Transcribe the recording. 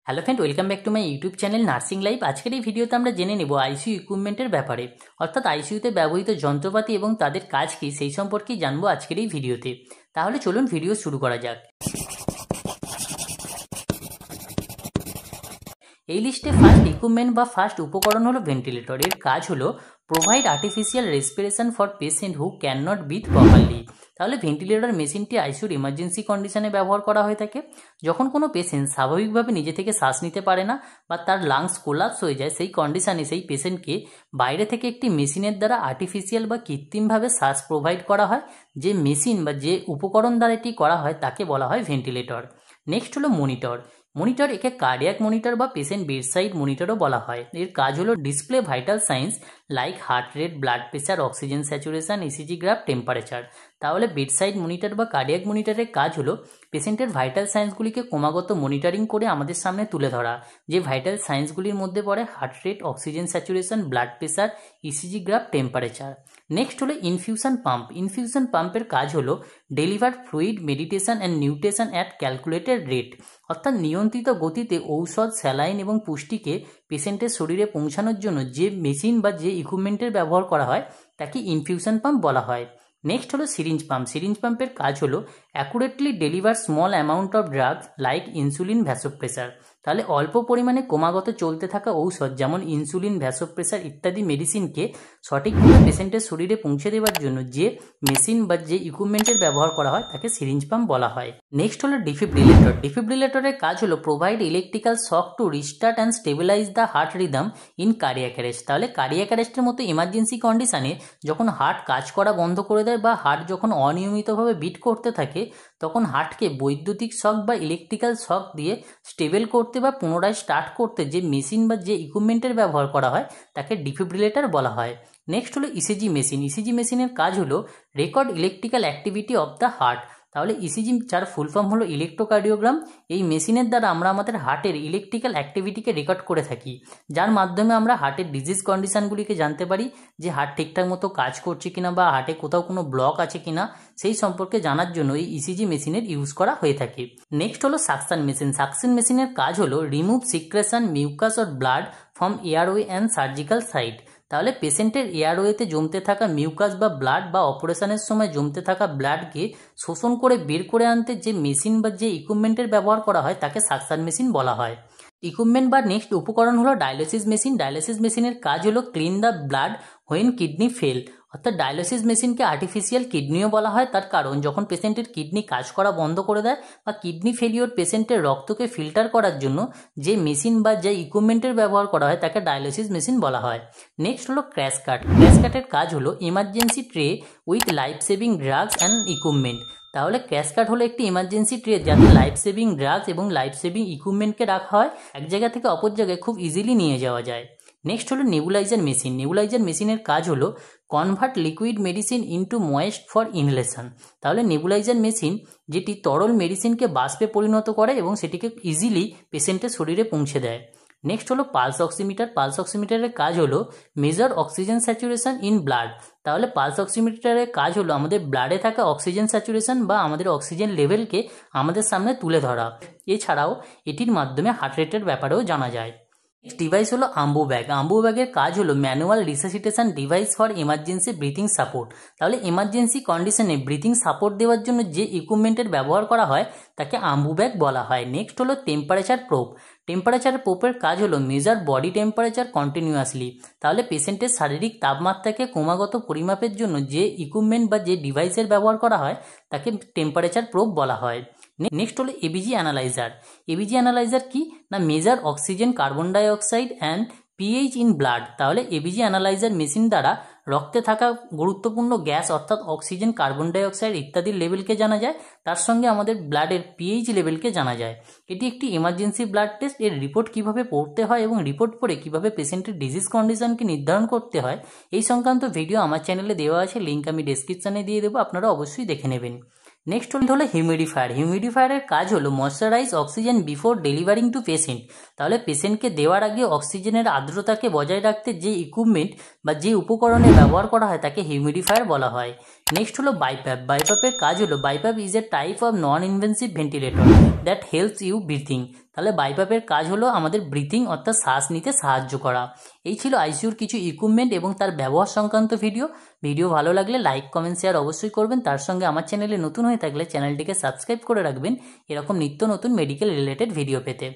Hello friend, welcome back to my YouTube channel nursing life. আজকের এই ভিডিওতে আমরা জেনে নেব আইসিইউ ইকুইপমেন্টের ব্যাপারে, অর্থাৎ আইসিইউতে ব্যবহৃত যন্ত্রপাতি এবং তাদের কাজ কী সেই সম্পর্কেই জানবো আজকের এই ভিডিওতে। তাহলে চলুন ভিডিও শুরু করা যাক। এই লিস্টে ফার্স্ট ইকুইপমেন্ট বা ফার্স্ট উপকরণ হলো ভেন্টিলেটর। এর কাজ হলো provide artificial respiration for patient who can not breathe properly. তাহলে ভেন্টিলেটর মেশিনটি আইসিইউর ইমার্জেন্সি কন্ডিশনে ব্যবহার করা হয়ে থাকে। যখন কোনো পেশেন্ট স্বাভাবিকভাবে নিজে থেকে শ্বাস নিতে পারে না বা তার লাংস কোলাপস হয়ে যায়, সেই কন্ডিশনে সেই পেশেন্টকে বাইরে থেকে একটি মেশিনের দ্বারা আর্টিফিশিয়াল বা কৃত্রিমভাবে শ্বাস প্রোভাইড করা হয়। যে মেশিন বা যে উপকরণ দ্বারা এটি করা হয় তাকে বলা হয় ভেন্টিলেটর। নেক্সট হলো মনিটর। মনিটর একে কার্ডিয়াক মনিটর বা পেশেন্ট বেডসাইড মনিটরও বলা হয়। এর কাজ হলো display vital science like heart rate, blood pressure, oxygen saturation, ECG graph, temperature. তাহলে বেডসাইড মনিটর বা কার্ডিয়াক মনিটরের কাজ হলো পেশেন্টের ভাইটাল সাইন্সগুলিকে ক্রমাগত মনিটরিং করে আমাদের সামনে তুলে ধরা। যে ভাইটাল সাইন্সগুলির মধ্যে পড়ে heart rate, oxygen saturation, blood pressure, ECG graph, temperature. Next হলো ইনফিউশন পাম্প। ইনফিউশন পাম্পের কাজ হলো deliver fluid, meditation and nutrition at calculated rate, অর্থাৎ নিয়ন্ত্রিত গতিতে ঔষধ, স্যালাইন এবং পুষ্টিকে পেশেন্টের শরীরে পৌঁছানোর জন্য যে মেশিন বা যে ইকুইপমেন্টের ব্যবহার করা হয় তাকে ইনফিউশন পাম্প বলা হয়। নেক্সট হলো সিরিঞ্জ পাম্প। সিরিঞ্জ পাম্পের কাজ হলো accurately deliver small amount of drugs like insulin, vasopressor. তাহলে অল্প পরিমাণে ক্রমাগত চলতে থাকা ঔষধ যেমন ইনসুলিন, ভ্যাসোপ্রেসার ইত্যাদি মেডিসিনকে সঠিকভাবে পেশেন্টের শরীরে পৌঁছে দেওয়ার জন্য যে মেশিন বা যে ইকুইপমেন্টের ব্যবহার করা হয় তাকে সিরিঞ্জ পাম্প বলা হয়। নেক্সট হলো ডিফিব্রিলেটর। ডিফিব্রিলেটরের কাজ হলো provide electrical shock to restart and stabilise the heart rhythm in cardiac arrest. তাহলে কার্ডিয়াক অ্যারেস্টের মতো ইমার্জেন্সি কন্ডিশনে যখন হার্ট কাজ করা বন্ধ করে দেয় বা হার্ট যখন অনিয়মিতভাবে বিট করতে থাকে, তখন হার্টকে বৈদ্যুতিক শক বা ইলেকট্রিক্যাল শক দিয়ে স্টেবল করতে বা পুনরায় স্টার্ট করতে যে মেশিন বা যে ইকুইপমেন্টের ব্যবহার করা হয় তাকে ডিফিব্রিলেটর বলা হয়। নেক্সট হলো ইসিজি মেশিন। ইসিজি মেশিনের কাজ হলো record electrical activity of the heart. তাহলে ইসিজি, যার ফুল ফর্ম হলো ইলেকট্রোকার্ডিওগ্রাম, এই মেশিনের দ্বারা আমরা আমাদের হার্টের ইলেকট্রিক্যাল অ্যাক্টিভিটিকে রেকর্ড করে থাকি, যার মাধ্যমে আমরা হার্টের ডিজিজ কন্ডিশনগুলিকে জানতে পারি, যে হার্ট ঠিকঠাক মতো কাজ করছে কিনা বা হার্টে কোথাও কোনো ব্লক আছে কিনা সেই সম্পর্কে জানার জন্য এই ইসিজি মেশিনের ইউজ করা হয়ে থাকে। নেক্সট হলো সাকশন মেশিন। সাকশন মেশিনের কাজ হলো remove secretion, mucus or blood from airway and surgical site. তাহলে পেশেন্টের এয়ারওয়েতে জমতে থাকা মিউকাস বা ব্লাড বা অপারেশনের সময় জমতে থাকা ব্লাডকে শোষণ করে বের করে আনতে যে মেশিন বা যে ইকুইপমেন্টের ব্যবহার করা হয় তাকে সাকশন মেশিন বলা হয়। ইকুইপমেন্ট বা নেক্সট উপকরণ হলো ডায়ালিসিস মেশিন। ডায়ালিসিস মেশিনের কাজ হলো clean the blood when kidney fail, অর্থাৎ ডায়ালিসিস মেশিনকে আর্টিফিশিয়াল কিডনিও বলা হয়। তার কারণ যখন পেশেন্টের কিডনি কাজ করা বন্ধ করে দেয় বা কিডনি ফেলিওর পেশেন্টের রক্তকে ফিল্টার করার জন্য যে মেশিন বা যে ইকুইপমেন্টের ব্যবহার করা হয় তাকে ডায়ালিসিস মেশিন বলা হয়। নেক্সট হলো ক্র্যাশ কাট। ক্র্যাশ কাটের কাজ হলো emergency tray with life saving drugs and equipment. তাহলে ক্র্যাশ কাট হলো একটি ইমার্জেন্সি ট্রে যাতে লাইফ সেভিং ড্রাগস এবং লাইফ সেভিং ইকুইপমেন্টকে রাখা হয়, এক জায়গা থেকে অপর জায়গায় খুব ইজিলি নিয়ে যাওয়া যায়। নেক্সট হলো নেবুলাইজার মেশিন। নেবুলাইজার মেশিনের কাজ হলো convert liquid medicine into moist for inhalation. তাহলে নেবুলাইজার মেশিন যেটি তরল মেডিসিনকে বাষ্পে পরিণত করে এবং সেটিকে ইজিলি পেশেন্টের শরীরে পৌঁছে দেয়। নেক্সট হলো পালস অক্সিমিটার। পালস অক্সিমিটারের কাজ হলো measure oxygen saturation in blood. তাহলে পালস অক্সিমিটারের কাজ হলো আমাদের ব্লাডে থাকা অক্সিজেন স্যাচুরেশন বা আমাদের অক্সিজেন লেভেলকে আমাদের সামনে তুলে ধরা। এছাড়াও এটির মাধ্যমে হার্ট রেটের ব্যাপারেও জানা যায়। নেক্সট ডিভাইস হলো আম্বু ব্যাগ। আম্বু ব্যাগের কাজ হলো manual resuscitation device for emergency breathing support. তাহলে এমার্জেন্সি কন্ডিশনে ব্রিথিং সাপোর্ট দেওয়ার জন্য যে ইকুইপমেন্টের ব্যবহার করা হয় তাকে আম্বু ব্যাগ বলা হয়। নেক্সট হলো টেম্পারেচার প্রোব। টেম্পারেচার প্রোবের কাজ হলো মেজার বডি টেম্পারেচার কন্টিনিউয়াসলি। তাহলে পেশেন্টের শারীরিক তাপমাত্রাকে ক্রমাগত পরিমাপের জন্য যে ইকুইপমেন্ট বা যে ডিভাইসের ব্যবহার করা হয় তাকে টেম্পারেচার প্রোব বলা হয়। নেক্সট হলো এবিজি অ্যানালাইজার। এবিজি অ্যানালাইজার কি না, measure oxygen, carbon dioxide and pH in blood. তাহলে এবিজি অ্যানালাইজার মেশিন দ্বারা রক্তে থাকা গুরুত্বপূর্ণ গ্যাস অর্থাৎ অক্সিজেন, কার্বন ডাইঅক্সাইড ইত্যাদির লেভেলকে জানা যায়, তার সঙ্গে আমাদের ব্লাডের পিএইচ লেভেলকে জানা যায়। এটি একটি ইমার্জেন্সি ব্লাড টেস্ট। এর রিপোর্ট কিভাবে পড়তে হয় এবং রিপোর্ট পড়ে কিভাবে পেশেন্টের ডিজিজ কন্ডিশনকে নির্ধারণ করতে হয় এই সংক্রান্ত ভিডিও আমার চ্যানেলে দেওয়া আছে, লিঙ্ক আমি ডেসক্রিপশনে দিয়ে দেবো, আপনারা অবশ্যই দেখে নেবেন। নেক্সট হলো হিউমিডিফায়ার। হিউমিডিফায়ারের কাজ হলো moisturise oxygen before delivering to patient. তাহলে পেশেন্টকে দেওয়ার আগে অক্সিজেনের আর্দ্রতাকে বজায় রাখতে যে ইকুইপমেন্ট বা যে উপকরণের ব্যবহার করা হয় তাকে হিউমিডিফায়ার বলা হয়। নেক্সট হলো বাইপ্যাপ। বাইপ্যাপের কাজ হলো BiPAP is a type of non invasive ventilator that helps you breathing. তাহলে বাইপাপের কাজ হলো আমাদের ব্রিথিং অর্থাৎ শ্বাস নিতে সাহায্য করা। এই ছিল আইসিইউর কিছু ইকুইপমেন্ট এবং তার ব্যবহার সংক্রান্ত ভিডিও ভালো লাগলে লাইক কমেন্ট শেয়ার অবশ্যই করবেন। তার সঙ্গে আমার চ্যানেলে নতুন হয়ে থাকলে চ্যানেলটিকে সাবস্ক্রাইব করে রাখবেন এরকম নিত্য নতুন মেডিকেল রিলেটেড ভিডিও পেতে।